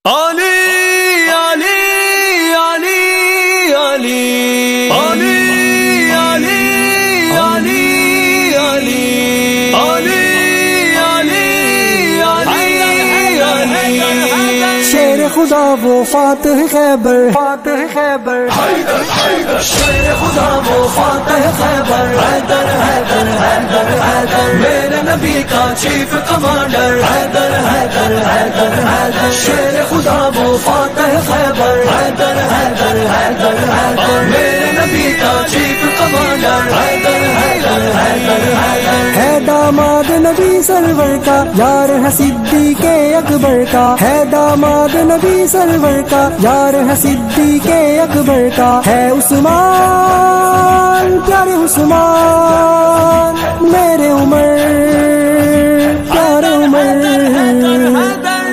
علی علی علی علی علی علی علی علی علی علی شیر خدا وہ فاتح خیبر، فاتح خیبر، شیر خدا وہ فاتح خیبر، حیدر حیدر حیدر حیدر میرے نبی کا چیف کمانڈر، حیدر حیدر حیدر حیدر شیر خدا وہ فاتح خیبر، حیدر حیدر حیدر حیدر میرے نبی کا چیف کمانڈر، حیدر حیدر حیدر حیدر ہے داماد نبی سرور کا، یار ہے صدیق اکبر کا، ہے داماد نبی سرور کا، یار ہے صدیق اکبر کا، ہے عثمان پیارے عثمان میرے عمر پیارے عمر،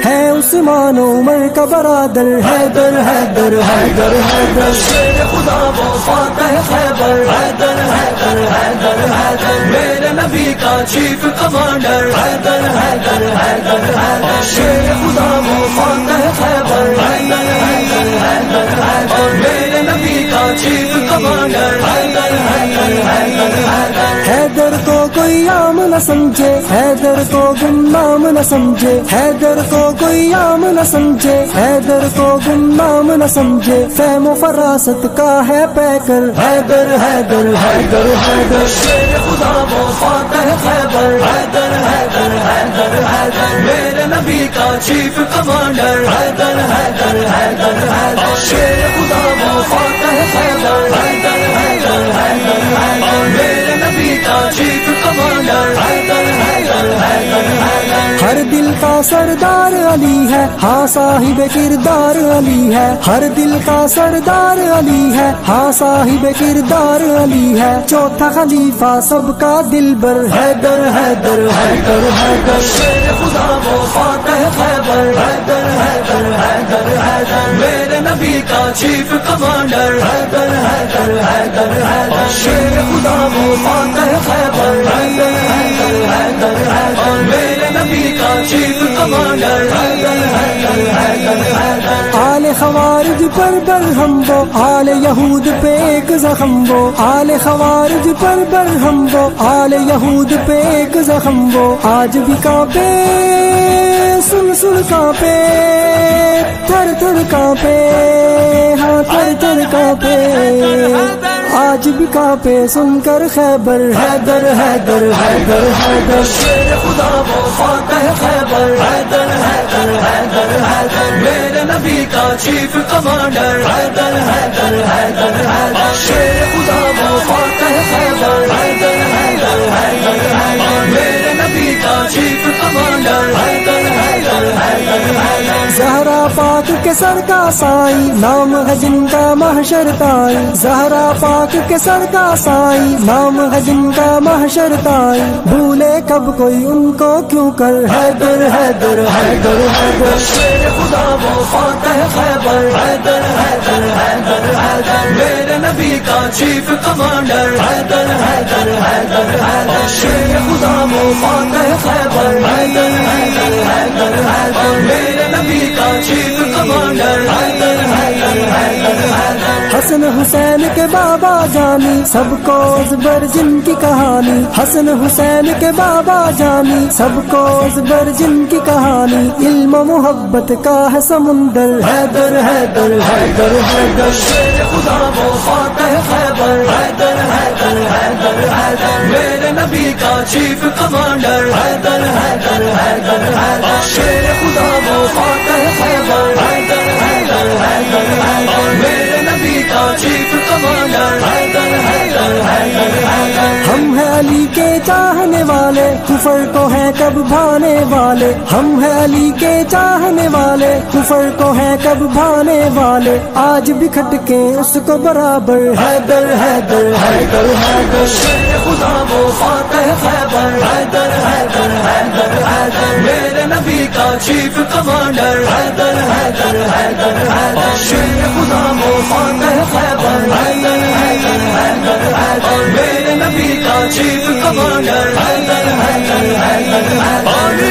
ہے عثمان عمر کا برادر، حیدر حیدر حیدر حیدر شیر خدا وہ فاتح خیبر، حیدر حیدر حیدر حیدر میرے نبی کا چیف کمانڈر، حیدر حیدر حیدر حیدر شیر خدا وہ فاتح خیبر، حیدر حیدر حیدر حیدر میرے نبی کا چیف کمانڈر، حیدر حیدر حیدر حیدر حیدر کو کوئی عام نہ سمجھے، حیدر کو گمنام نہ سمجھے، حیدر کو کوئی عام نہ سمجھے، حیدر کو گمنام نہ سمجھے، فہم و فراست کا ہے پیکر، حیدر حیدر حیدر حیدر شیر خدا وہ فاتح خیبر، حیدر حیدر حیدر حیدر میرے نبی کا چیف کمانڈر، حیدر حیدر حیدر حیدر شیر خدا وہ فاتح خیبر، حیدر حیدر حیدر حیدر میرے نبی کا چیف کمانڈر، حیدر حیدر حیدر حیدر ہر دل کا سردار علی ہے، ہاں صاحب کردار علی ہے، ہر دل کا سردار علی ہے، ہاں صاحب کردار علی ہے، چوتھا خلیفہ سب کا دلبر، حیدر حیدر حیدر حیدر شیر خدا وہ فاتح خیبر، حیدر حیدر حیدر حیدر میرے نبی کا چیف کمانڈر، حیدر حیدر حیدر حیدر شیر خدا وہ فاتح خیبر، حیدر حیدر حیدر حیدر میرے نبی کا چیف کمانڈر، حیدر حیدر حیدر حیدر آل خوارج پر برہم وہ، آل یہود پہ ایک زخم وہ، آل خوارج پر برہم وہ، آل یہود پہ ایک زخم وہ، آج بھی کانپے سن سن کانپے، تھر تھر کانپے، ہاں تھر تھر کانپے، آج بھی کانپے سن کر خیبر، حیدر حیدر حیدر حیدر شیر خدا وہ فاتح خیبر، حیدر حیدر حیدر حیدر میرے نبی کا چیف کمانڈر، حیدر حیدر حیدر حیدر شیر خدا وہ فاتح خیبر، حیدر حیدر حیدر حیدر میرے نبی کا چیف کمانڈر، حیدر حیدر حیدر حیدر زہرا پاک کے سر کا سائی، نام ہے جن کا محشر تائی، زہرا پاک کے سر کا سائی، نام ہے جن کا محشر تائی، بھولے کب کوئی ان کو کیوں کر، حیدر حیدر حیدر حیدر شیر خدا وہ فاتح خیبر، حیدر حیدر حیدر حیدر میرے نبی کا چیف کمانڈر، حیدر حیدر حیدر حیدر شیر خدا وہ فاتح خیبر، حیدر حیدر حیدر حیدر میرے نبی کا چیف کمانڈر، حیدر حیدر حیدر حیدر حسن حسین کے بابا جانی، سب کو ازبر جن کی کہانی، حسن حسین کے بابا جانی، سب کو ازبر جن کی کہانی، علم و محبت کا ہے سمندر، حیدر حیدر حیدر حیدر شیر خدا وہ فاتح خیبر، حیدر حیدر حیدر حیدر میرے نبی کا چیف کمانڈر، حیدر حیدر حیدر حیدر شیر خدا وہ فاتح خیبر، حیدر حیدر حیدر حیدر میرے نبی کا چیف کمانڈر، حیدر حیدر حیدر حیدر ہم ہیں علی کے چاہنے والے، کفر کو ہے کب بھانے والے، ہم ہیں علی کے چاہنے والے، کفر کو ہے کب بھانے والے، آج بھی کھٹکے اس کو برابر، حیدر حیدر حیدر حیدر شیر خدا وہ فاتح خیبر، حیدر حیدر حیدر حیدر میرے نبی کا چیف کمانڈر، حیدر حیدر حیدر حیدر شیر خدا وہ فاتح خیبر، حیدر حیدر حیدر حیدر میرے نبی کا چیف کمانڈر، حیدر حیدر حیدر حیدر